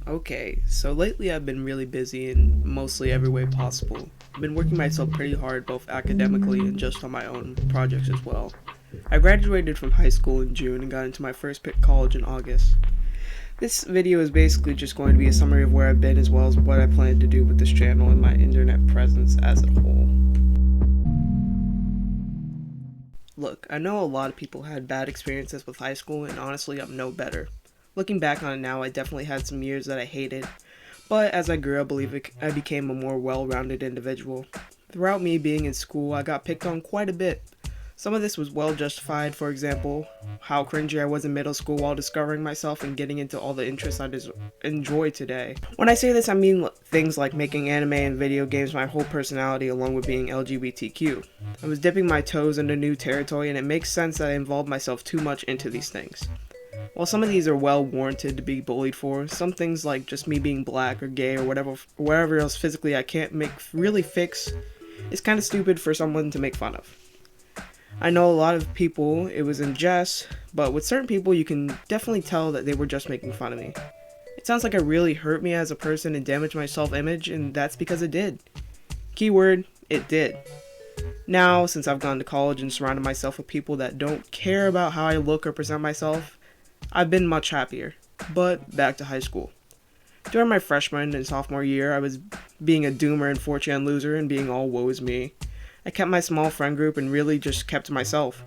Okay, so lately I've been really busy in mostly every way possible. I've been working myself pretty hard both academically and just on my own projects as well. I graduated from high school in June and got into my first pick college in August. This video is basically just going to be a summary of where I've been as well as what I plan to do with this channel and my internet presence as a whole. Look, I know a lot of people had bad experiences with high school and honestly I'm no better. Looking back on it now, I definitely had some years that I hated, but as I grew, I believe I became a more well-rounded individual. Throughout me being in school, I got picked on quite a bit. Some of this was well justified, for example, how cringy I was in middle school while discovering myself and getting into all the interests I enjoy today. When I say this, I mean things like making anime and video games my whole personality along with being LGBTQ. I was dipping my toes into new territory and it makes sense that I involved myself too much into these things. While some of these are well warranted to be bullied for, some things like just me being black or gay or whatever else physically I can't really fix is kind of stupid for someone to make fun of. I know a lot of people it was in jest, but with certain people you can definitely tell that they were just making fun of me. It sounds like it really hurt me as a person and damaged my self-image, and that's because it did. Keyword, it did. Now, since I've gone to college and surrounded myself with people that don't care about how I look or present myself, I've been much happier. But back to high school. During my freshman and sophomore year, I was being a doomer and 4chan loser and being all woe is me. I kept my small friend group and really just kept to myself.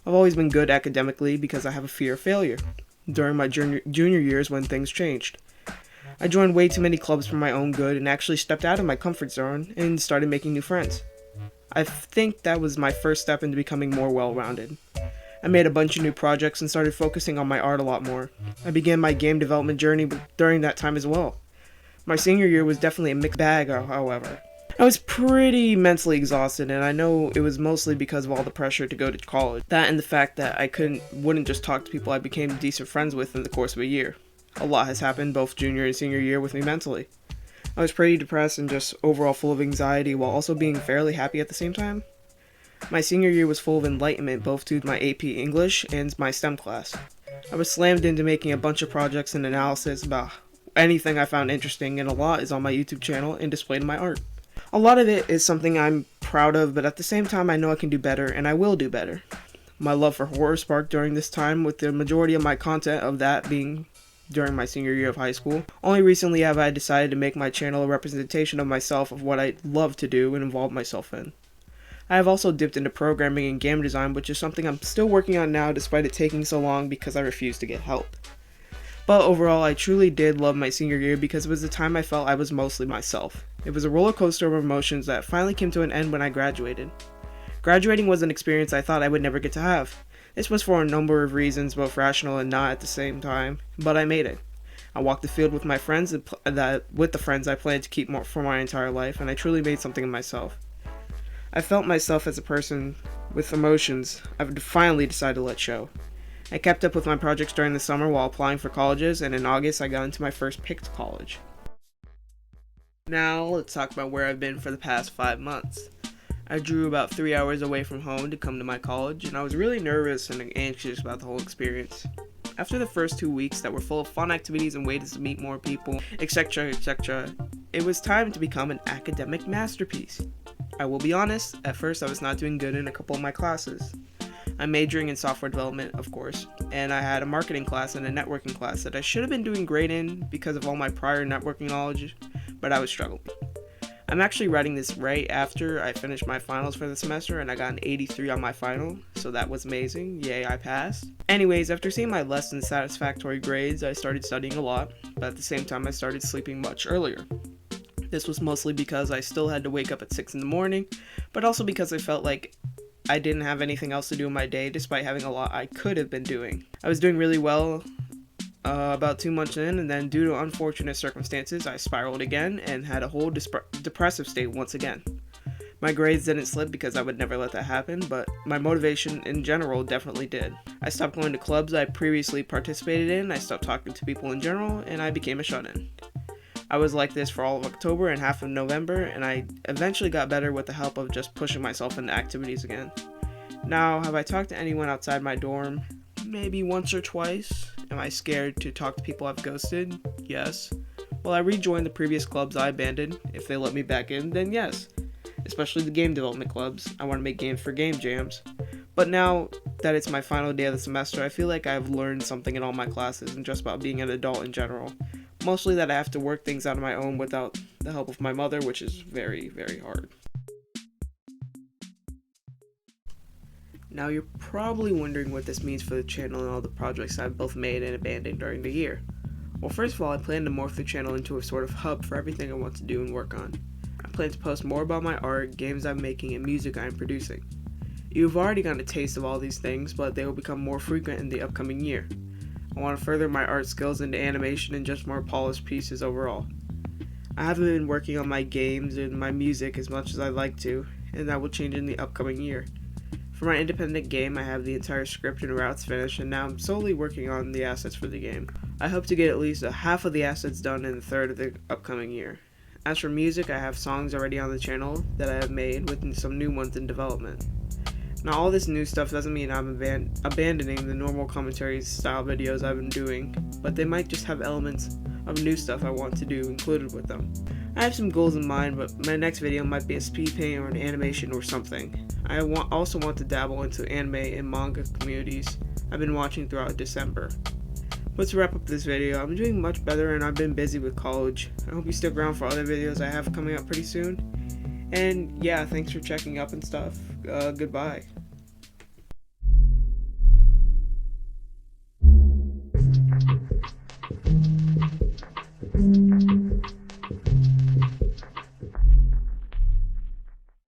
I've always been good academically because I have a fear of failure. During my junior years when things changed, I joined way too many clubs for my own good and actually stepped out of my comfort zone and started making new friends. I think that was my first step into becoming more well-rounded. I made a bunch of new projects and started focusing on my art a lot more. I began my game development journey during that time as well. My senior year was definitely a mixed bag, however. I was pretty mentally exhausted, and I know it was mostly because of all the pressure to go to college. That and the fact that I wouldn't just talk to people I became decent friends with in the course of a year. A lot has happened both junior and senior year with me mentally. I was pretty depressed and just overall full of anxiety while also being fairly happy at the same time. My senior year was full of enlightenment both to my AP English and my STEM class. I was slammed into making a bunch of projects and analysis about anything I found interesting, and a lot is on my YouTube channel and displayed in my art. A lot of it is something I'm proud of, but at the same time I know I can do better and I will do better. My love for horror sparked during this time, with the majority of my content of that being during my senior year of high school. Only recently have I decided to make my channel a representation of myself, of what I love to do and involve myself in. I have also dipped into programming and game design, which is something I'm still working on now despite it taking so long because I refuse to get help. But overall, I truly did love my senior year because it was the time I felt I was mostly myself. It was a roller coaster of emotions that finally came to an end when I graduated. Graduating was an experience I thought I would never get to have. This was for a number of reasons, both rational and not at the same time, but I made it. I walked the field with my friends with the friends I planned to keep for my entire life, and I truly made something of myself. I felt myself as a person with emotions I've finally decided to let show. I kept up with my projects during the summer while applying for colleges, and in August I got into my first picked college. Now let's talk about where I've been for the past 5 months. I drew about 3 hours away from home to come to my college, and I was really nervous and anxious about the whole experience. After the first 2 weeks that were full of fun activities and ways to meet more people, etc., it was time to become an academic masterpiece. I will be honest, at first I was not doing good in a couple of my classes. I'm majoring in software development, of course, and I had a marketing class and a networking class that I should have been doing great in because of all my prior networking knowledge, but I was struggling. I'm actually writing this right after I finished my finals for the semester, and I got an 83 on my final, so that was amazing. Yay, I passed. Anyways, after seeing my less than satisfactory grades, I started studying a lot, but at the same time I started sleeping much earlier. This was mostly because I still had to wake up at 6 in the morning, but also because I felt like I didn't have anything else to do in my day despite having a lot I could have been doing. I was doing really well about 2 months in, and then due to unfortunate circumstances, I spiraled again and had a whole depressive state once again. My grades didn't slip because I would never let that happen, but my motivation in general definitely did. I stopped going to clubs I previously participated in, I stopped talking to people in general, and I became a shut-in. I was like this for all of October and half of November, and I eventually got better with the help of just pushing myself into activities again. Now, have I talked to anyone outside my dorm? Maybe once or twice. Am I scared to talk to people I've ghosted? Yes. Will I rejoin the previous clubs I abandoned? If they let me back in, then yes. Especially the game development clubs. I want to make games for game jams. But now that it's my final day of the semester, I feel like I've learned something in all my classes and just about being an adult in general. Mostly that I have to work things out on my own without the help of my mother, which is very, very hard. Now you're probably wondering what this means for the channel and all the projects I've both made and abandoned during the year. Well, first of all, I plan to morph the channel into a sort of hub for everything I want to do and work on. I plan to post more about my art, games I'm making, and music I'm producing. You've already gotten a taste of all these things, but they will become more frequent in the upcoming year. I want to further my art skills into animation and just more polished pieces overall. I haven't been working on my games and my music as much as I'd like to, and that will change in the upcoming year. For my independent game, I have the entire script and routes finished, and now I'm solely working on the assets for the game. I hope to get at least a half of the assets done in the third of the upcoming year. As for music, I have songs already on the channel that I have made, with some new ones in development. Now, all this new stuff doesn't mean I'm abandoning the normal commentary style videos I've been doing, but they might just have elements of new stuff I want to do included with them. I have some goals in mind, but my next video might be a speed paint or an animation or something. I also want to dabble into anime and manga communities I've been watching throughout December. But to wrap up this video, I'm doing much better and I've been busy with college. I hope you stick around for other videos I have coming up pretty soon. And yeah, thanks for checking up and stuff. Goodbye.